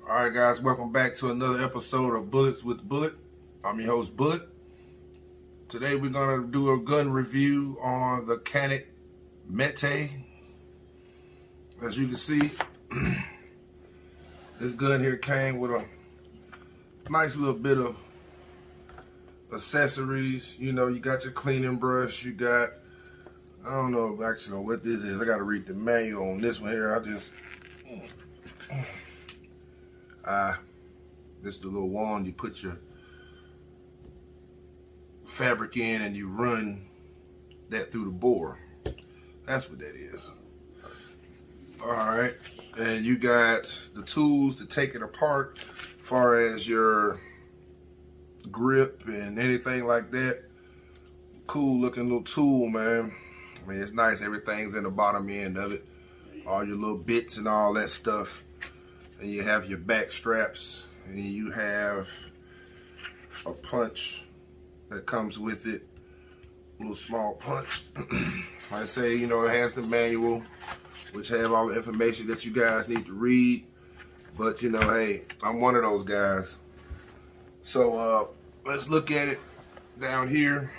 All right, guys, welcome back to another episode of Bullets with Bullet. I'm your host, Bullet. Today we're going to do a gun review on the Canik Mete. As you can see, this gun here came with a nice little bit of accessories. You know, you got your cleaning brush, you got, I don't know actually what this is. I got to read the manual on this one here. This is the little wand you put your fabric in and you run that through the bore. That's what that is. All right, and you got the tools to take it apart as far as your grip and anything like that. Cool looking little tool, man. I mean, it's nice. Everything's in the bottom end of it. All your little bits and all that stuff. And you have your back straps, and you have a punch that comes with it, a little small punch. Like I say, you know, it has the manual, which have all the information that you guys need to read. But you know, hey, I'm one of those guys. So let's look at it down here.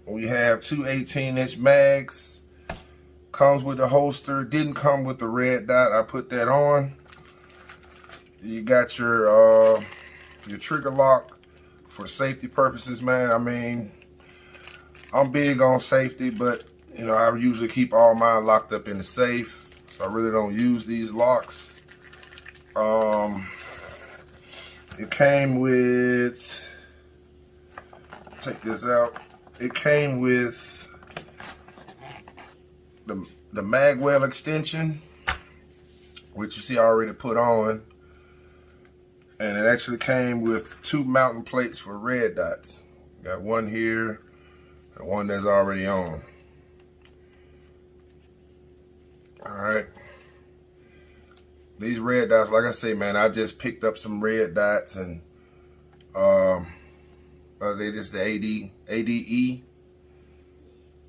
We have two 18-inch mags. Comes with the holster. Didn't come with the red dot. I put that on. You got your trigger lock for safety purposes, man. I mean, I'm big on safety, but you know, I usually keep all mine locked up in the safe, so I really don't use these locks. It came with, take this out. It came with the mag well extension, which you see I already put on, and it actually came with two mounting plates for red dots. Got one here and one that's already on. All right, these red dots, like I say, man, I just picked up some red dots, and they just the ADE.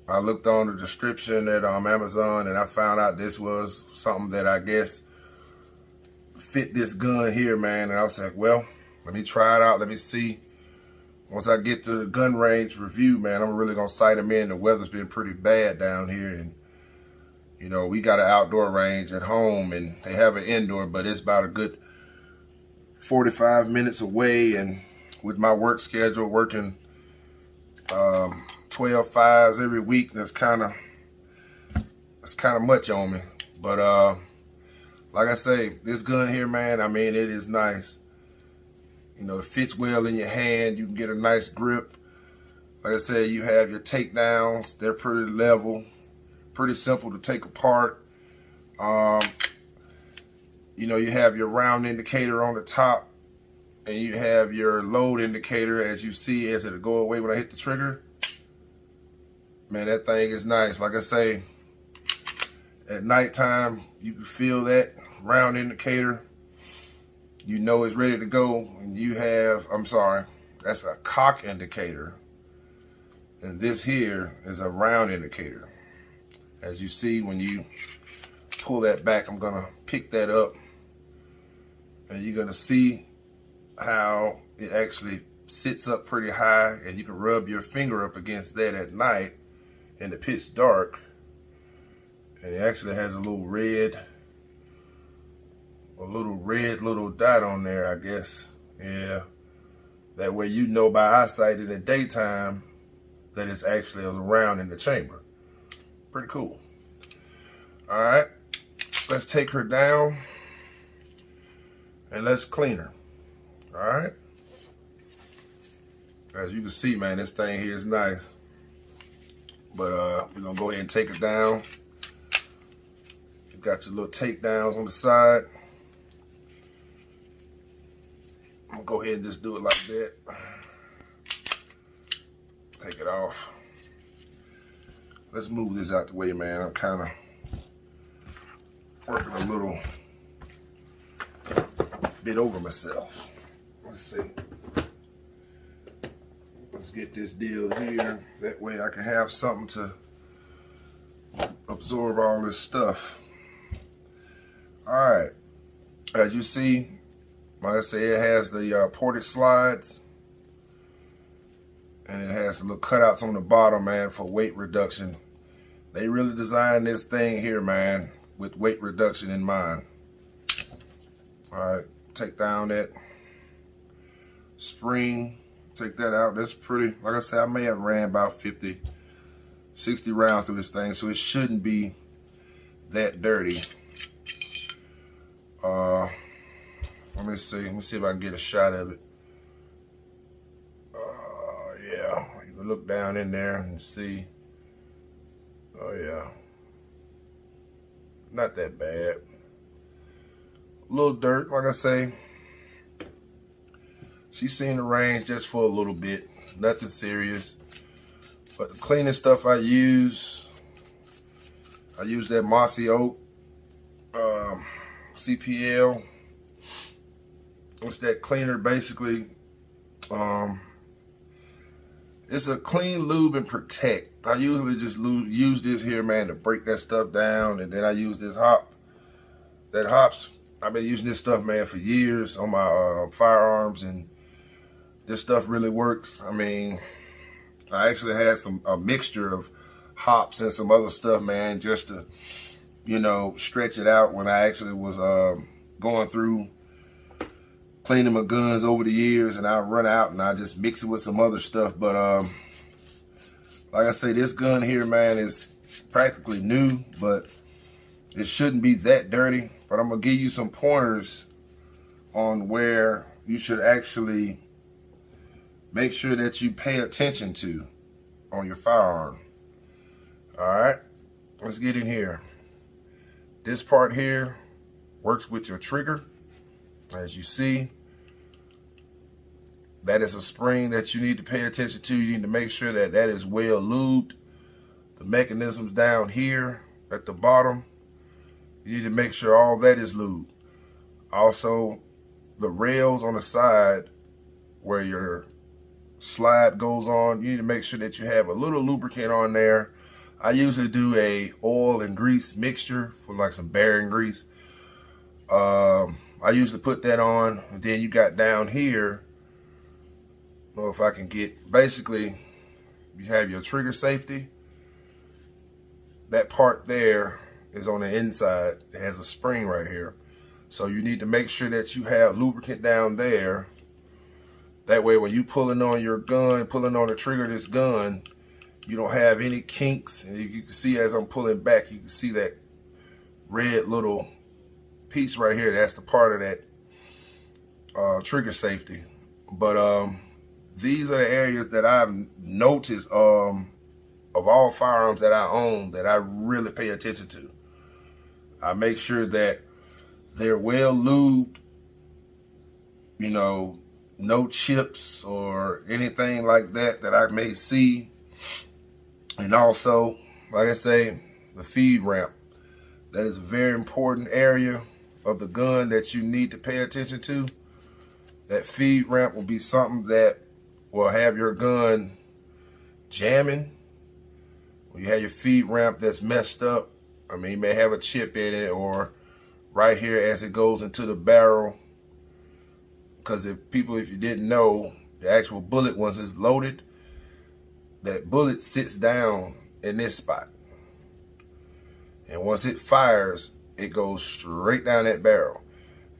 I looked on the description at Amazon, and I found out this was something that I guess fit this gun here, man. And I was like, well, let me try it out. Let me see. Once I get to the gun range review, man, I'm really going to sight them in. The weather's been pretty bad down here. And, you know, we got an outdoor range at home, and they have an indoor, but it's about a good 45 minutes away. And with my work schedule, working 12 fives every week, that's kind of much on me. But like I say, this gun here, man, I mean, it is nice. You know, it fits well in your hand. You can get a nice grip. Like I said, you have your takedowns. They're pretty level, pretty simple to take apart. You know, you have your round indicator on the top, and you have your load indicator, as you see, as it'll go away when I hit the trigger. Man, that thing is nice. Like I say, at nighttime, you can feel that round indicator. You know it's ready to go. And you have, I'm sorry, that's a cock indicator. And this here is a round indicator. As you see, when you pull that back, I'm gonna pick that up, and you're gonna see how it actually sits up pretty high, and you can rub your finger up against that at night in the pitch dark, and it actually has a little red little dot on there, I guess. Yeah, that way you know by eyesight in the daytime that it's actually around in the chamber. Pretty cool. All right, let's take her down and let's clean her. All right, as you can see, man, this thing here is nice. But we're gonna go ahead and take it down. You got your little takedowns on the side. I'm gonna go ahead and just do it like that. Take it off. Let's move this out the way, man. I'm kind of working a little bit over myself. Let's see. Let's get this deal here. That way I can have something to absorb all this stuff. All right. As you see, like I say, it has the ported slides, and it has the little cutouts on the bottom, man, for weight reduction. They really designed this thing here, man, with weight reduction in mind. All right, take down that spring, take that out. That's pretty, like I said, I may have ran about 50, 60 rounds through this thing, so it shouldn't be that dirty. Let me see if I can get a shot of it. Yeah, you can look down in there and see. Oh yeah, not that bad. A little dirt, like I say. She's seen the range just for a little bit, nothing serious. But the cleaning stuff I use that mossy oak CPL. It's that cleaner, basically. It's a clean lube and protect. I usually just use this here, man, to break that stuff down, and then I use this hops. I've been using this stuff, man, for years on my firearms, and this stuff really works. I mean, I actually had a mixture of hops and some other stuff, man, just to, you know, stretch it out when I actually was going through cleaning my guns over the years, and I run out and I just mix it with some other stuff. But like I say, this gun here, man, is practically new, but it shouldn't be that dirty. But I'm gonna give you some pointers on where you should actually make sure that you pay attention to on your firearm. All right, let's get in here. This part here works with your trigger. As you see, that is a spring that you need to pay attention to. You need to make sure that that is well lubed. The mechanisms down here at the bottom, you need to make sure all that is lubed. Also, the rails on the side where your slide goes on, you need to make sure that you have a little lubricant on there. I usually do a oil and grease mixture for like some bearing grease. I usually put that on, and then you got down here, I don't know if I can get, basically you have your trigger safety. That part there is on the inside. It has a spring right here. So you need to make sure that you have lubricant down there. That way when you pulling on your gun, pulling on the trigger of this gun, you don't have any kinks. And you can see as I'm pulling back, you can see that red little piece right here. That's the part of that trigger safety. But these are the areas that I've noticed of all firearms that I own that I really pay attention to. I make sure that they're well lubed, you know, no chips or anything like that that I may see. And also, like I say, the feed ramp. That is a very important area of the gun that you need to pay attention to. That feed ramp will be something that will have your gun jamming. When you have your feed ramp that's messed up, I mean, you may have a chip in it, or right here as it goes into the barrel. Because if you didn't know, the actual bullet, once it's loaded, that bullet sits down in this spot. And once it fires, it goes straight down that barrel.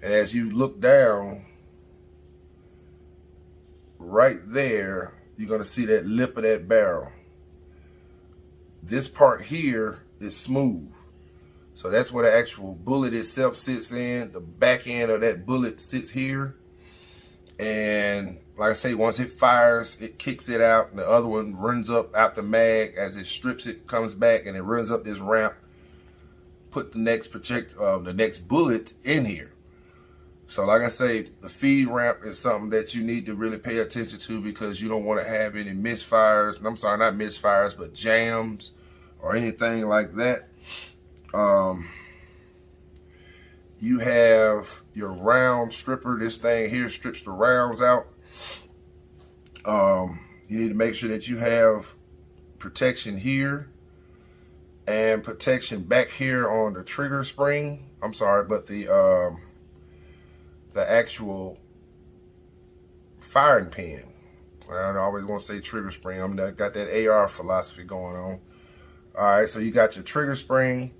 And as you look down, right there, you're going to see that lip of that barrel. This part here is smooth. So that's where the actual bullet itself sits in. The back end of that bullet sits here. And like I say, once it fires, it kicks it out. And the other one runs up out the mag. As it strips, it comes back and it runs up this ramp. Put the next bullet in here. So like I say, the feed ramp is something that you need to really pay attention to, because you don't want to have any misfires. I'm sorry, not misfires, but jams or anything like that. You have your round stripper. This thing here strips the rounds out. You need to make sure that you have protection here and protection back here on the trigger spring. I'm sorry, but the the actual firing pin. I always want to say trigger spring. I got that AR philosophy going on. All right, so you got your trigger spring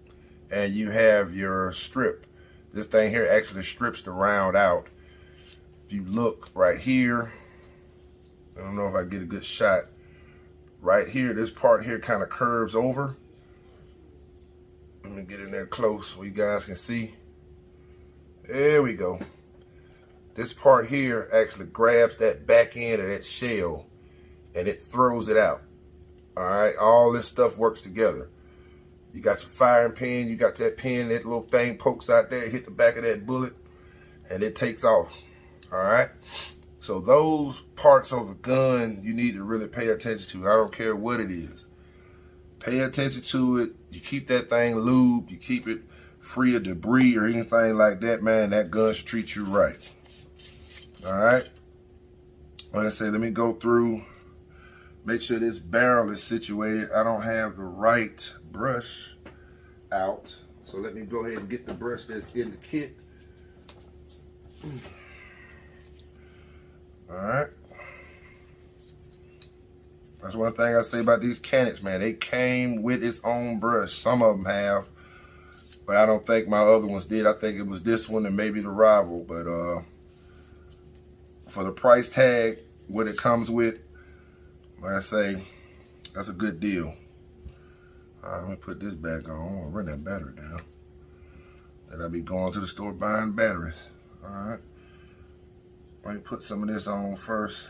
and you have your strip. This thing here actually strips the round out. If you look right here, I don't know if I get a good shot. Right here, this part here kind of curves over. Let me get in there close so you guys can see. There we go. This part here actually grabs that back end of that shell and it throws it out. All right, all this stuff works together. You got your firing pin, you got that pin, that little thing pokes out there, hit the back of that bullet, and it takes off. All right, so those parts of the gun you need to really pay attention to. I don't care what it is. Pay attention to it. You keep that thing lubed, you keep it free of debris or anything like that, man, that gun should treat you right. All right, like I said, let me go through, make sure this barrel is situated. I don't have the right brush out, so let me go ahead and get the brush that's in the kit. All right, that's one thing I say about these Caniks, man. They came with its own brush. Some of them have, but I don't think my other ones did. I think it was this one and maybe the rival, but for the price tag, what it comes with, like I say, that's a good deal. All right, let me put this back on. I'm gonna run that battery down. Then I'll be going to the store buying batteries. All right, let me put some of this on first.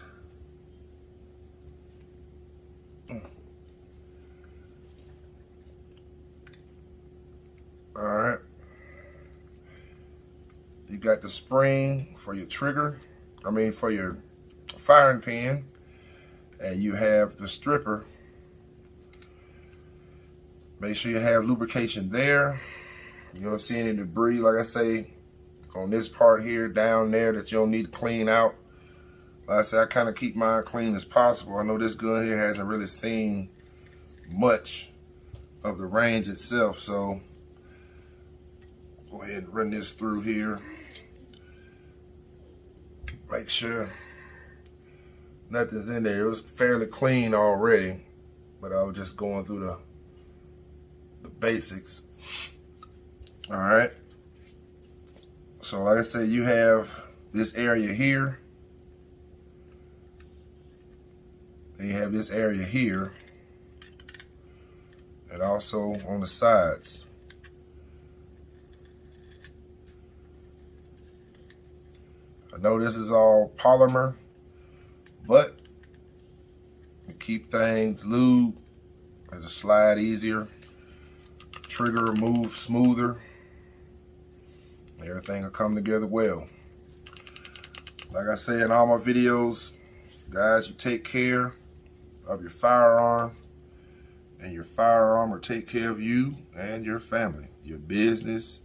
All right, you got the spring for your trigger. For your firing pin, and you have the stripper. Make sure you have lubrication there. You don't see any debris, like I say, on this part here, down there, that you don't need to clean out. Like I say, I kind of keep mine clean as possible. I know this gun here hasn't really seen much of the range itself, so go ahead and run this through here. Make sure nothing's in there. It was fairly clean already, but I was just going through the basics. All right. So like I said, you have this area here. Then you have this area here, and also on the sides. I know this is all polymer, but to keep things lubed, it'll slide easier, trigger will move smoother, everything will come together well. Like I say in all my videos, guys, you take care of your firearm, and your firearm will take care of you and your family, your business,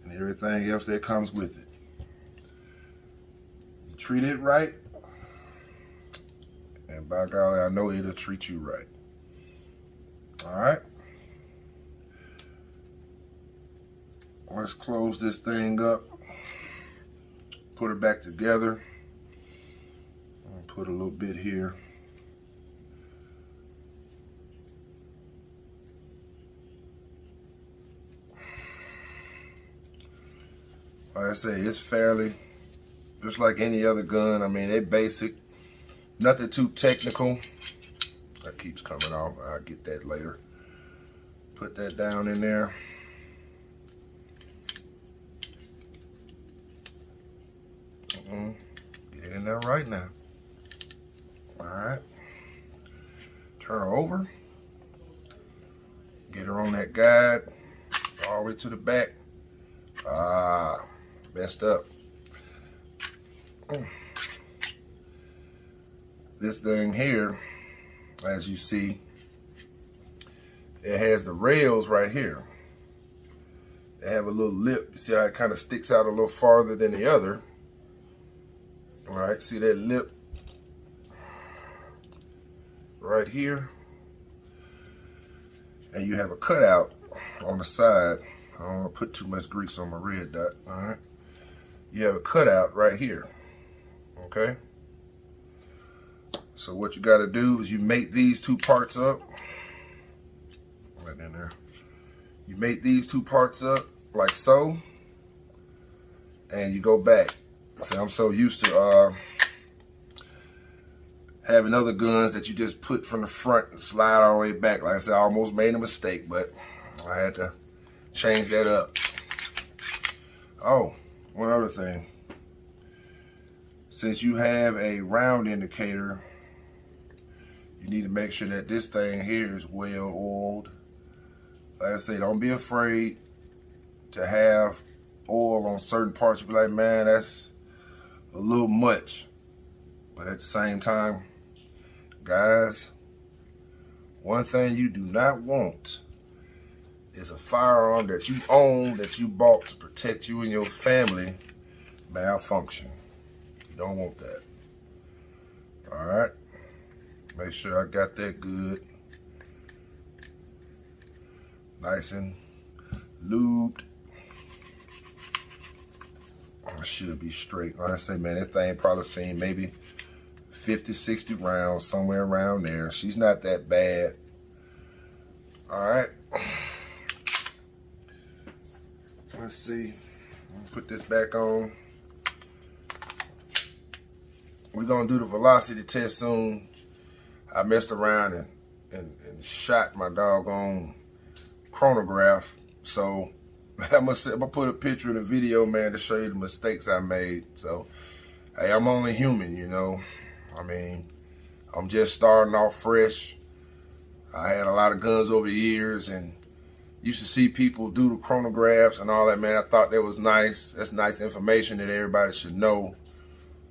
and everything else that comes with it. Treat it right, and by golly, I know it'll treat you right. All right, let's close this thing up, put it back together, and put a little bit here. Like I say, it's fairly just like any other gun. They're basic, nothing too technical. That keeps coming off. I'll get that later. Put that down in there. Get it in there right now. All right. Turn her over. Get her on that guide all the way to the back. Messed up. This thing here, as you see, it has the rails right here. They have a little lip. You see how it kind of sticks out a little farther than the other. All right, see that lip right here? And you have a cutout on the side. I don't want to put too much grease on my red dot. All right, you have a cutout right here. Okay. So what you got to do is you mate these two parts up. Right in there. You mate these two parts up like so, and you go back. See, I'm so used to having other guns that you just put from the front and slide all the way back. Like I said, I almost made a mistake, but I had to change that up. Oh, one other thing. Since you have a round indicator, you need to make sure that this thing here is well oiled. Like I say, don't be afraid to have oil on certain parts. You'll be like, man, that's a little much. But at the same time, guys, one thing you do not want is a firearm that you own, that you bought to protect you and your family, malfunction. You don't want that. All right. Make sure I got that good. Nice and lubed. I should be straight. Like I say, man, that thing probably seen maybe 50, 60 rounds, somewhere around there. She's not that bad. All right. Let's see. Put this back on. We're going to do the velocity test soon. I messed around and shot my doggone chronograph. So I'm gonna put a picture in the video, man, to show you the mistakes I made. So, hey, I'm only human, you know. I mean, I'm just starting off fresh. I had a lot of guns over the years and used to see people do the chronographs and all that, man. I thought that was nice. That's nice information that everybody should know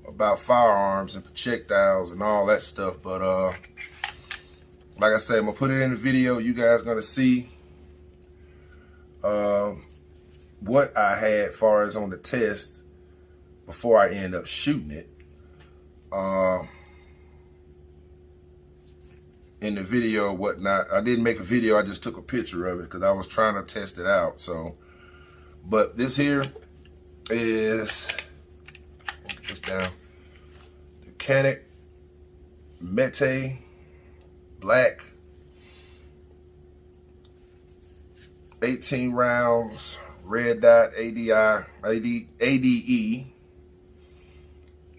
about firearms and projectiles and all that stuff. But like I said, I'm gonna put it in the video. You guys gonna see what I had as far as on the test before I end up shooting it. In the video, whatnot. I didn't make a video. I just took a picture of it because I was trying to test it out. So, but this here is, get this down, the Canik Mete Black 18 rounds red dot ADE.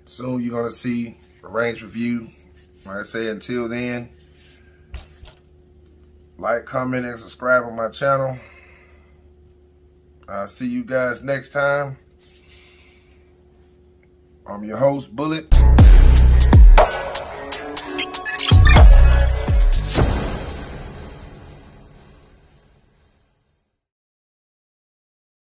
Soon you're gonna see a range review. Like I say, until then, like, comment, and subscribe on my channel. I'll see you guys next time. I'm your host, Bullet.